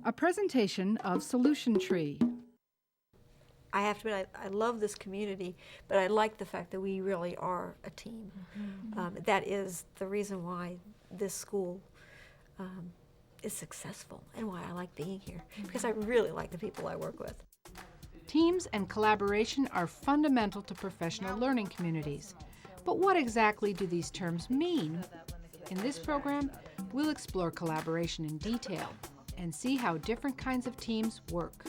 A presentation of Solution Tree. I have to admit, I love this community, but I like the fact that we really are a team. That is the reason why this school is successful and why I like being here, because I really like the people I work with. Teams and collaboration are fundamental to professional learning communities. But what exactly do these terms mean? In this program, we'll explore collaboration in detail and see how different kinds of teams work.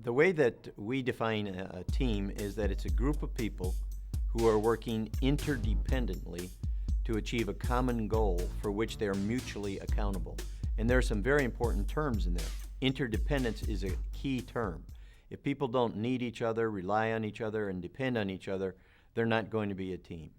The way that we define a team is that it's a group of people who are working interdependently to achieve a common goal for which they are mutually accountable. And there are some very important terms in there. Interdependence is a key term. If people don't need each other, rely on each other, and depend on each other, they're not going to be a team.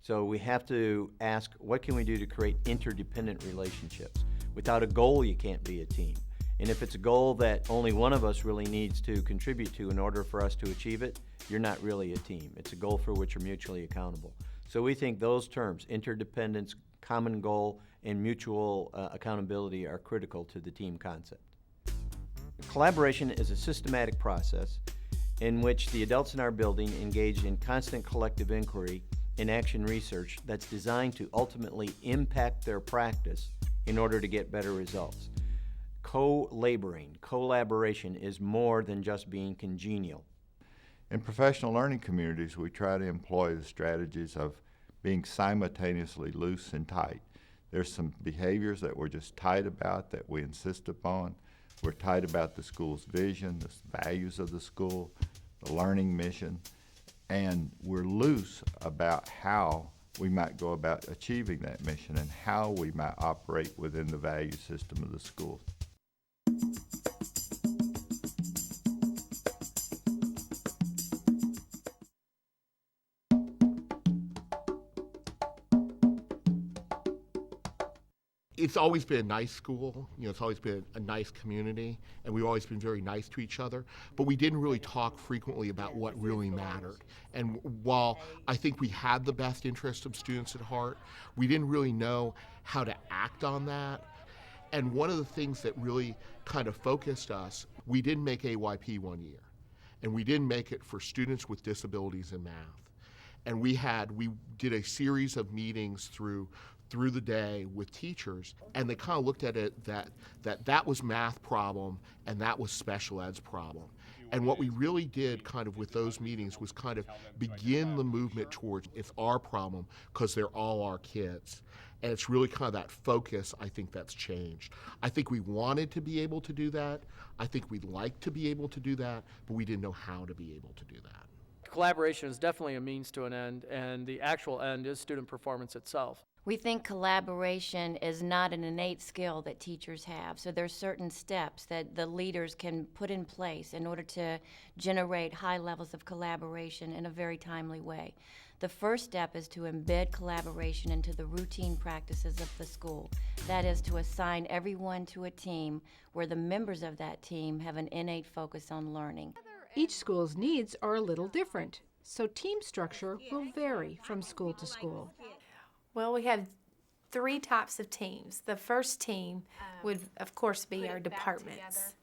So we have to ask, what can we do to create interdependent relationships? Without a goal, you can't be a team. And if it's a goal that only one of us really needs to contribute to in order for us to achieve it, you're not really a team. It's a goal for which you're mutually accountable. So we think those terms, interdependence, common goal, and mutual accountability, are critical to the team concept. Collaboration is a systematic process in which the adults in our building engage in constant collective inquiry and action research that's designed to ultimately impact their practice in order to get better results. Co-laboring, collaboration is more than just being congenial. In professional learning communities, we try to employ the strategies of being simultaneously loose and tight. There's some behaviors that we're just tight about, that we insist upon. We're tight about the school's vision, the values of the school, the learning mission, and we're loose about how we might go about achieving that mission and how we might operate within the value system of the school. It's always been a nice school, it's always been a nice community, and we've always been very nice to each other, but we didn't really talk frequently about what really mattered. And while I think we had the best interest of students at heart, we didn't really know how to act on that. And one of the things that really kind of focused us, we didn't make AYP one year, and we didn't make it for students with disabilities in math. And we did a series of meetings through the day with teachers, and they kind of looked at it that was math problem and that was special ed's problem. And what we really did kind of with those meetings was kind of begin the movement towards it's our problem because they're all our kids. And it's really kind of that focus, I think, that's changed. I think we wanted to be able to do that. I think we'd like to be able to do that, but we didn't know how to be able to do that. Collaboration is definitely a means to an end, and the actual end is student performance itself. We think collaboration is not an innate skill that teachers have, so there's certain steps that the leaders can put in place in order to generate high levels of collaboration in a very timely way. The first step is to embed collaboration into the routine practices of the school. That is to assign everyone to a team where the members of that team have an innate focus on learning. Each school's needs are a little different, so team structure will vary from school to school. Well, we have three types of teams. The first team would, of course, be our departments.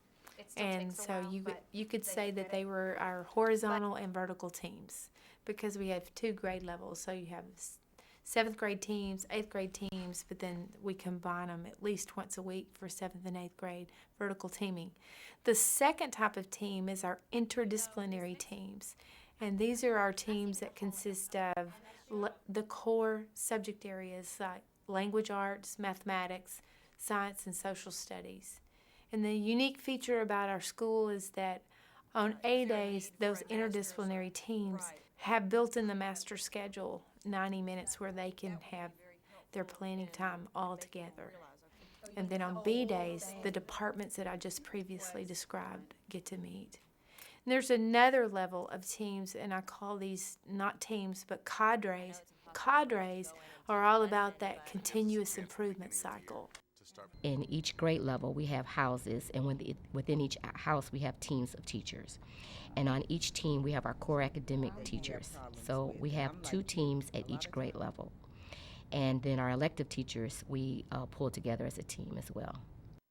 And so you could say that they were our horizontal and vertical teams because we have two grade levels. So you have 7th grade teams, 8th grade teams, but then we combine them at least once a week for 7th and 8th grade vertical teaming. The second type of team is our interdisciplinary teams. And these are our teams that consist of the core subject areas like language arts, mathematics, science, and social studies. And the unique feature about our school is that on A days, those interdisciplinary teams have built in the master schedule 90 minutes where they can have their planning time all together. And then on B days, the departments that I just previously described get to meet. And there's another level of teams, and I call these not teams but cadres. cadres are all about that continuous improvement cycle. In each grade level, we have houses, and within each house, we have teams of teachers. And on each team, we have our core academic teachers. So we have 2 teams at each grade level. And then our elective teachers, we pull together as a team as well.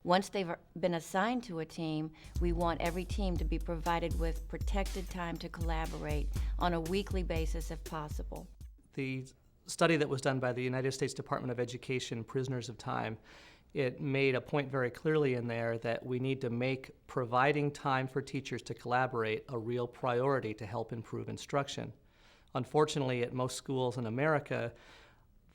Once they've been assigned to a team, we want every team to be provided with protected time to collaborate on a weekly basis if possible. The study that was done by the United States Department of Education, Prisoners of Time, it made a point very clearly in there that we need to make providing time for teachers to collaborate a real priority to help improve instruction. Unfortunately, at most schools in America,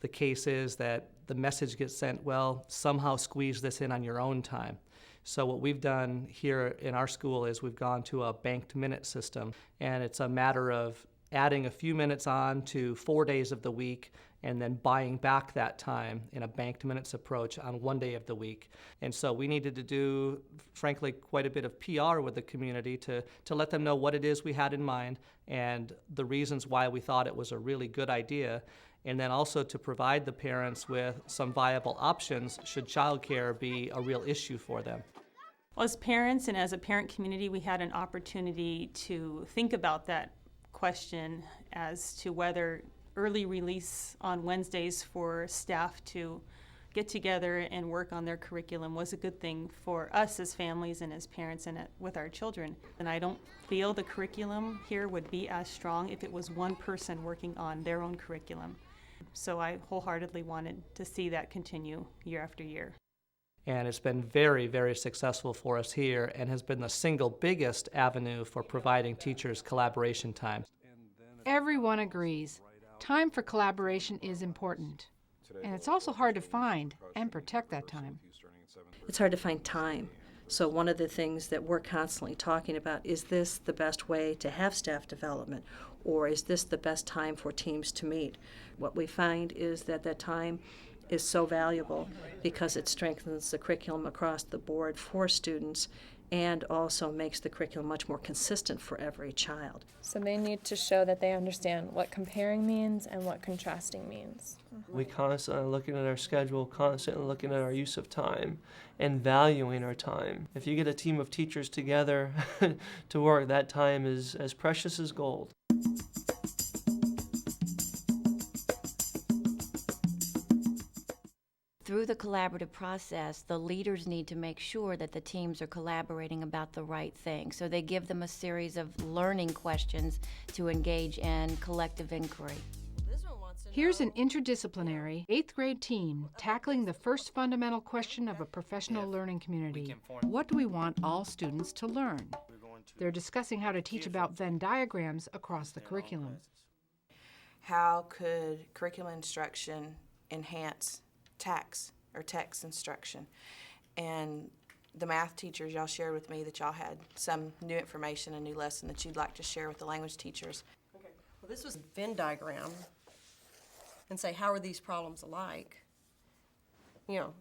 the case is that the message gets sent, well, somehow squeeze this in on your own time. So what we've done here in our school is we've gone to a banked minute system, and it's a matter of adding a few minutes on to 4 days of the week and then buying back that time in a banked minutes approach on 1 day of the week. And so we needed to do, frankly, quite a bit of PR with the community to let them know what it is we had in mind and the reasons why we thought it was a really good idea, and then also to provide the parents with some viable options should childcare be a real issue for them. Well, as parents and as a parent community, we had an opportunity to think about that question as to whether early release on Wednesdays for staff to get together and work on their curriculum was a good thing for us as families and as parents and with our children. And I don't feel the curriculum here would be as strong if it was one person working on their own curriculum. So I wholeheartedly wanted to see that continue year after year. And it's been very, very successful for us here and has been the single biggest avenue for providing teachers collaboration time. Everyone agrees. Time for collaboration is important. And it's also hard to find and protect that time. It's hard to find time. So one of the things that we're constantly talking about, is this the best way to have staff development, or is this the best time for teams to meet? What we find is that that time is so valuable because it strengthens the curriculum across the board for students and also makes the curriculum much more consistent for every child. So they need to show that they understand what comparing means and what contrasting means. We constantly looking at our schedule, constantly looking at our use of time and valuing our time. If you get a team of teachers together to work, that time is as precious as gold. Through the collaborative process, the leaders need to make sure that the teams are collaborating about the right thing. So they give them a series of learning questions to engage in collective inquiry. Here's an interdisciplinary 8th grade team tackling the first fundamental question of a professional learning community. What do we want all students to learn? They're discussing how to teach about Venn diagrams across the curriculum. How could curriculum instruction enhance text instruction? And the math teachers, y'all shared with me that y'all had some new information, a new lesson that you'd like to share with the language teachers. Okay. Well, this was a Venn diagram, and say, how are these problems alike? You know,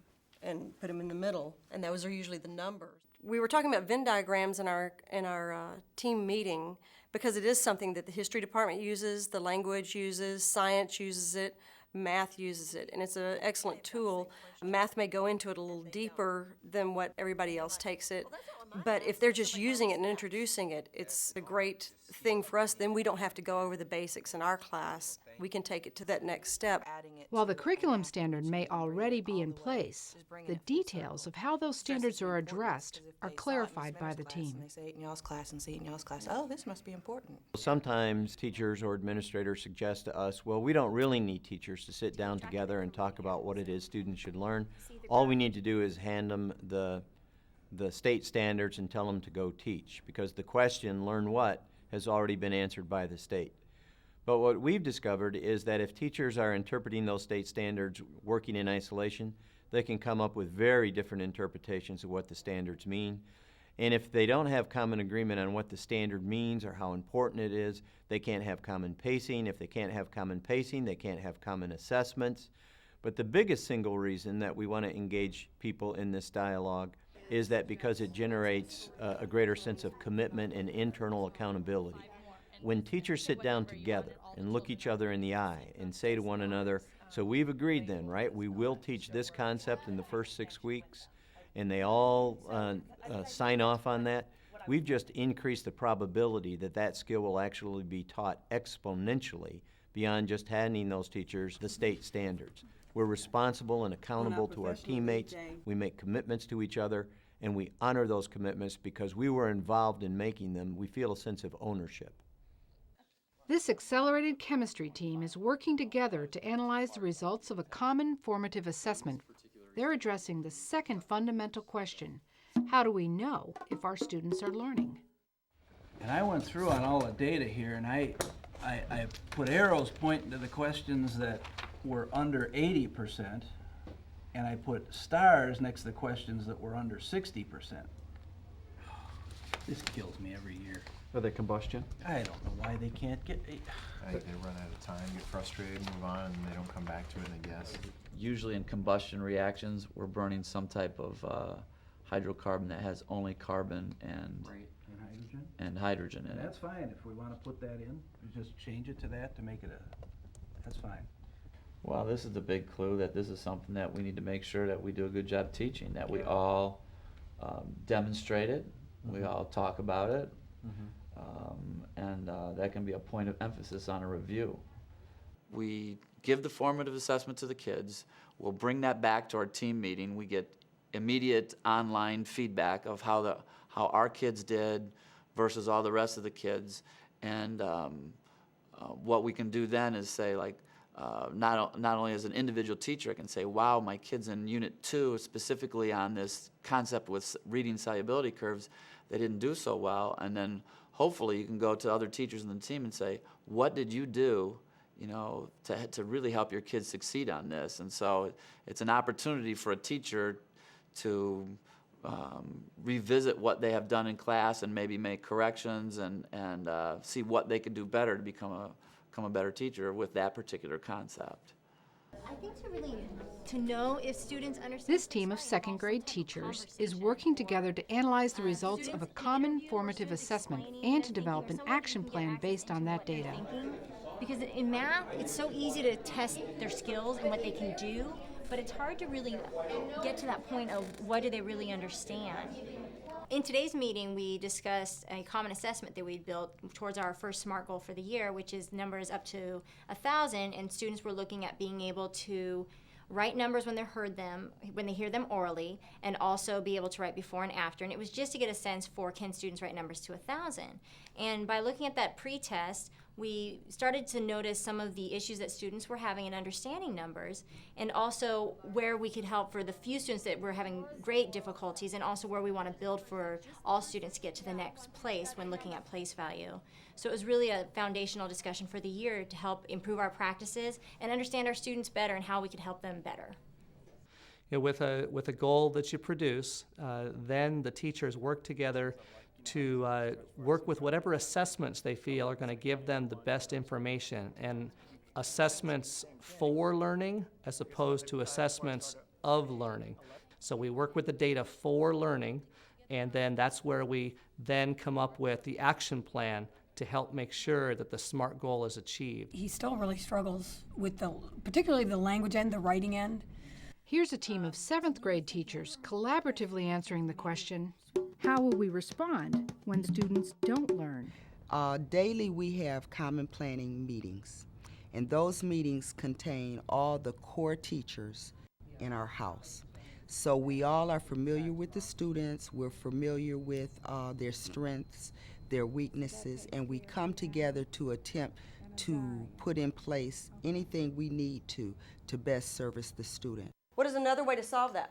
and put them in the middle, and those are usually the numbers. We were talking about Venn diagrams in our team meeting because it is something that the history department uses, the language uses, science uses it, math uses it, and it's an excellent tool. Math may go into it a little deeper than what everybody else takes it, but if they're just using it and introducing it, it's a great thing for us. Then we don't have to go over the basics in our class. We can take it to that next step. While the curriculum standard may already be in place, the details of how those standards are addressed are clarified by the team. They say it in y'all's class and see it in y'all's class. Oh, this must be important. Sometimes teachers or administrators suggest to us, well, we don't really need teachers to sit down together and talk about what it is students should learn. All we need to do is hand them the state standards and tell them to go teach, because the question, learn what, has already been answered by the state. But what we've discovered is that if teachers are interpreting those state standards working in isolation, they can come up with very different interpretations of what the standards mean. And if they don't have common agreement on what the standard means or how important it is, they can't have common pacing. If they can't have common pacing, they can't have common assessments. But the biggest single reason that we want to engage people in this dialogue is that because it generates a greater sense of commitment and internal accountability. When teachers sit down together and look each other in the eye and say to one another, so we've agreed then, right? We will teach this concept in the first 6 weeks, and they all sign off on that. We've just increased the probability that that skill will actually be taught exponentially beyond just handing those teachers the state standards. We're responsible and accountable to our teammates. We make commitments to each other, and we honor those commitments because we were involved in making them. We feel a sense of ownership. This accelerated chemistry team is working together to analyze the results of a common formative assessment. They're addressing the second fundamental question: how do we know if our students are learning? And I went through on all the data here, and I put arrows pointing to the questions that were under 80%, and I put stars next to the questions that were under 60%. This kills me every year. Are they combustion? I don't know why they can't get. I think they run out of time, get frustrated, move on, and they don't come back to it, I guess. Usually in combustion reactions, we're burning some type of hydrocarbon that has only carbon and hydrogen? And hydrogen in it. That's fine if we want to put that in. We just change it to that to make it that's fine. Well, this is the big clue that this is something that we need to make sure that we do a good job teaching, that we all demonstrate it, we all talk about it, and that can be a point of emphasis on a review. We give the formative assessment to the kids. We'll bring that back to our team meeting. We get immediate online feedback of how our kids did versus all the rest of the kids, and what we can do then is say, like, not only as an individual teacher, I can say, wow, my kids in Unit 2, specifically on this concept with reading solubility curves, they didn't do so well. And then hopefully you can go to other teachers in the team and say, what did you do, to really help your kids succeed on this? And so it's an opportunity for a teacher to revisit what they have done in class and maybe make corrections and see what they could do better to become a better teacher with that particular concept. I think to know if students understand. This team of second grade teachers is working together to analyze the results of a common formative assessment and to develop an action plan based on that data. Because in math, it's so easy to test their skills and what they can do, but it's hard to really get to that point of what do they really understand. In today's meeting, we discussed a common assessment that we'd built towards our first SMART goal for the year, which is numbers up to 1,000, and students were looking at being able to write numbers when they hear them orally, and also be able to write before and after. And it was just to get a sense for, can students write numbers to 1,000? And by looking at that pre-test, we started to notice some of the issues that students were having in understanding numbers, and also where we could help for the few students that were having great difficulties, and also where we want to build for all students to get to the next place when looking at place value. So it was really a foundational discussion for the year to help improve our practices and understand our students better and how we could help them better. With a goal that you produce, then the teachers work together to work with whatever assessments they feel are going to give them the best information, and assessments for learning as opposed to assessments of learning. So we work with the data for learning, and then that's where we then come up with the action plan to help make sure that the SMART goal is achieved. He still really struggles with particularly the language end, the writing end. Here's a team of 7th grade teachers collaboratively answering the question, how will we respond when students don't learn? Daily we have common planning meetings, and those meetings contain all the core teachers in our house. So we all are familiar with the students, we're familiar with their strengths, their weaknesses, and we come together to attempt to put in place anything we need to best service the student. What is another way to solve that?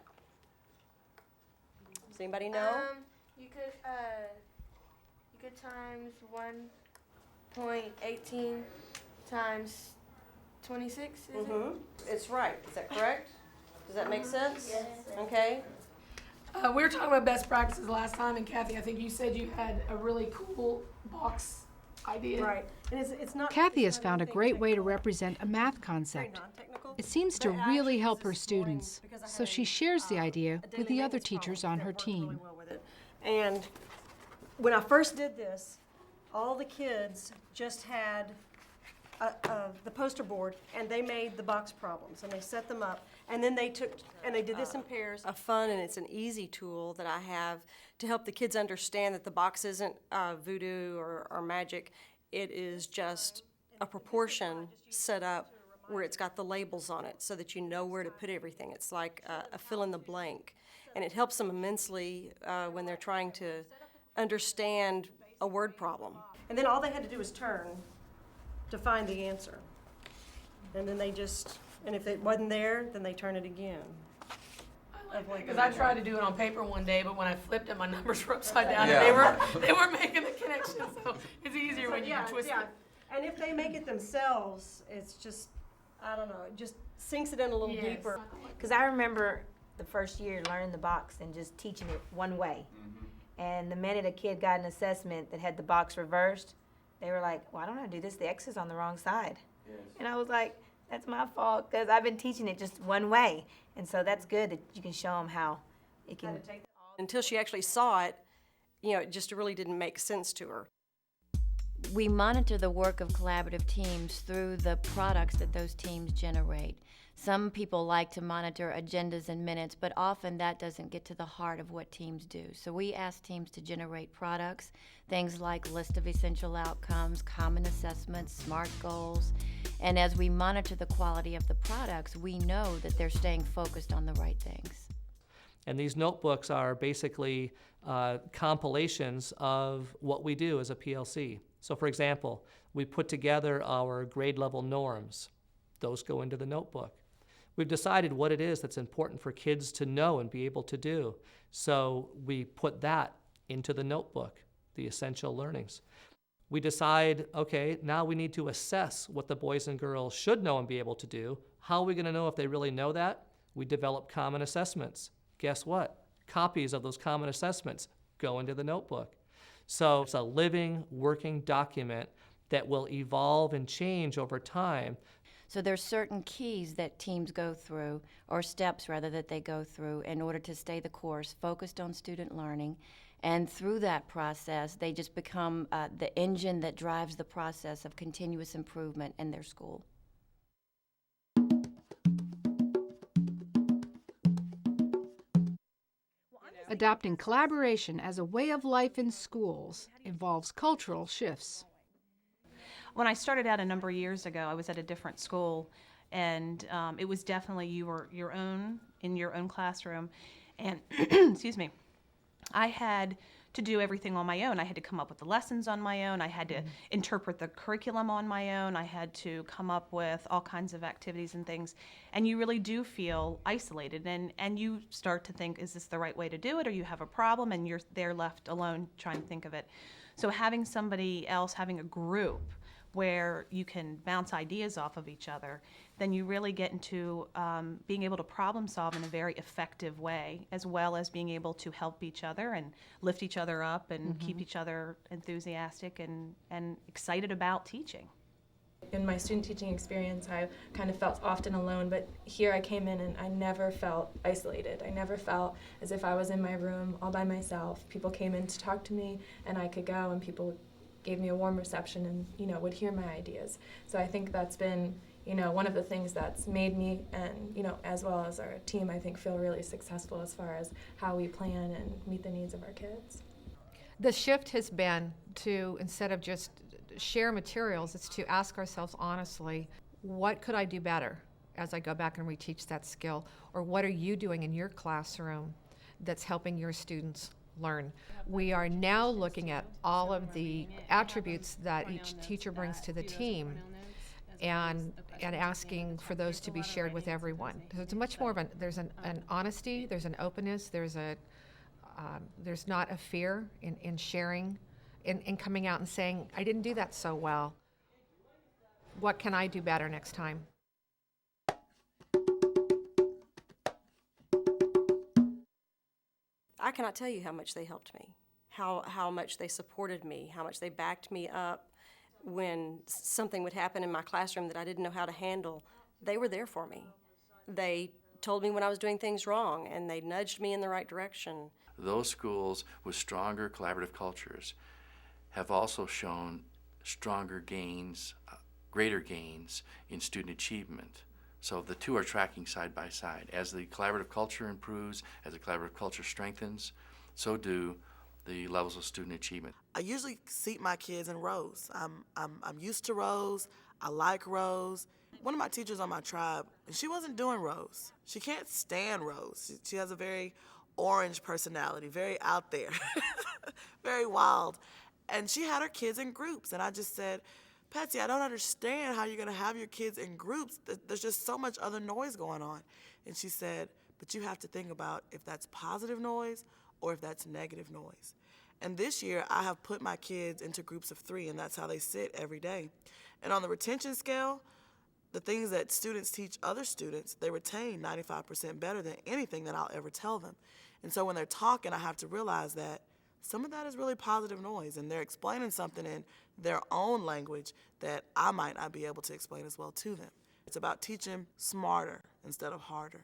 Does anybody know? You could times 1.18 times 26, is it? It's right. Is that correct? Does that make sense? Yes. Okay. We were talking about best practices last time, and Kathy, I think you said you had a really cool box idea. Right. And it's not. Kathy has found a great way to represent a math concept. It seems to really help her students, so she shares the idea with the other teachers on her team. And when I first did this, all the kids just had the poster board, and they made the box problems, and they set them up, and then they took, and they did this in pairs. A fun and it's an easy tool that I have to help the kids understand that the box isn't voodoo or magic. It is just a proportion set up where it's got the labels on it so that you know where to put everything. It's like a fill in the blank, and it helps them immensely when they're trying to understand a word problem. And then all they had to do was turn to find the answer. And then they just, and if it wasn't there, then they turn it again. Because I tried to do it on paper one day, but when I flipped it, my numbers were upside down, Yeah. and they weren't making the connection. So it's easier when you twist it. And if they make it themselves, it's just, I don't know, it just sinks it in a little deeper. Because I remember the first year learning the box and just teaching it one way. And the minute a kid got an assessment that had the box reversed, they were like, why don't I do this? The X is on the wrong side. Yes. And I was like, that's my fault, because I've been teaching it just one way. And so that's good that you can show them how it can. Until she actually saw it, you know, it just really didn't make sense to her. We monitor the work of collaborative teams through the products that those teams generate. Some people like to monitor agendas and minutes, but often that doesn't get to the heart of what teams do. So we ask teams to generate products, things like list of essential outcomes, common assessments, SMART goals. And as we monitor the quality of the products, we know that they're staying focused on the right things. And these notebooks are basically compilations of what we do as a PLC. So for example, we put together our grade level norms. Those go into the notebook. We've decided what it is that's important for kids to know and be able to do. So we put that into the notebook, the essential learnings. We decide, okay, now we need to assess what the boys and girls should know and be able to do. How are we going to know if they really know that? We develop common assessments. Guess what? Copies of those common assessments go into the notebook. So it's a living, working document that will evolve and change over time. So there's certain keys that teams go through, or steps rather, that they go through in order to stay the course, focused on student learning. And through that process, they just become the engine that drives the process of continuous improvement in their school. Adopting collaboration as a way of life in schools involves cultural shifts. When I started out a number of years ago, I was at a different school, and it was definitely you were your own in your own classroom. And excuse me, I had to do everything on my own. I had to come up with the lessons on my own. I had to interpret the curriculum on my own. I had to come up with all kinds of activities and things. And you really do feel isolated, and you start to think, is this the right way to do it? Or you have a problem and you're there left alone trying to think of it. So having somebody else, having a group where you can bounce ideas off of each other, then you really get into being able to problem solve in a very effective way, as well as being able to help each other and lift each other up and keep each other enthusiastic and excited about teaching. In my student teaching experience, I kind of felt often alone, but here I came in and I never felt isolated. I never felt as if I was in my room all by myself. People came in to talk to me, and I could go, and people gave me a warm reception and, would hear my ideas. So I think that's been, one of the things that's made me and, as well as our team, I think, feel really successful as far as how we plan and meet the needs of our kids. The shift has been to, instead of just share materials, it's to ask ourselves honestly, what could I do better as I go back and reteach that skill? Or what are you doing in your classroom that's helping your students learn? We are now looking at all of the attributes that each teacher brings to the team and asking for those to be shared with everyone. So it's much more of there's an honesty, there's an openness, there's not a fear in sharing, in coming out and saying, I didn't do that so well. What can I do better next time? I cannot tell you how much they helped me, how much they supported me, how much they backed me up when something would happen in my classroom that I didn't know how to handle. They were there for me. They told me when I was doing things wrong, and they nudged me in the right direction. Those schools with stronger collaborative cultures have also shown stronger gains, greater gains in student achievement. So the two are tracking side by side. As the collaborative culture improves, as the collaborative culture strengthens, so do the levels of student achievement. I usually seat my kids in rows. I'm used to rows. I like rows. One of my teachers on my tribe, she wasn't doing rows. She can't stand rows. She has a very orange personality, very out there, very wild. And she had her kids in groups. And I just said, Patsy, I don't understand how you're going to have your kids in groups. There's just so much other noise going on. And she said, but you have to think about if that's positive noise or if that's negative noise. And this year, I have put my kids into groups of 3, and that's how they sit every day. And on the retention scale, the things that students teach other students, they retain 95% better than anything that I'll ever tell them. And so when they're talking, I have to realize that some of that is really positive noise, and they're explaining something in their own language that I might not be able to explain as well to them. It's about teaching smarter instead of harder.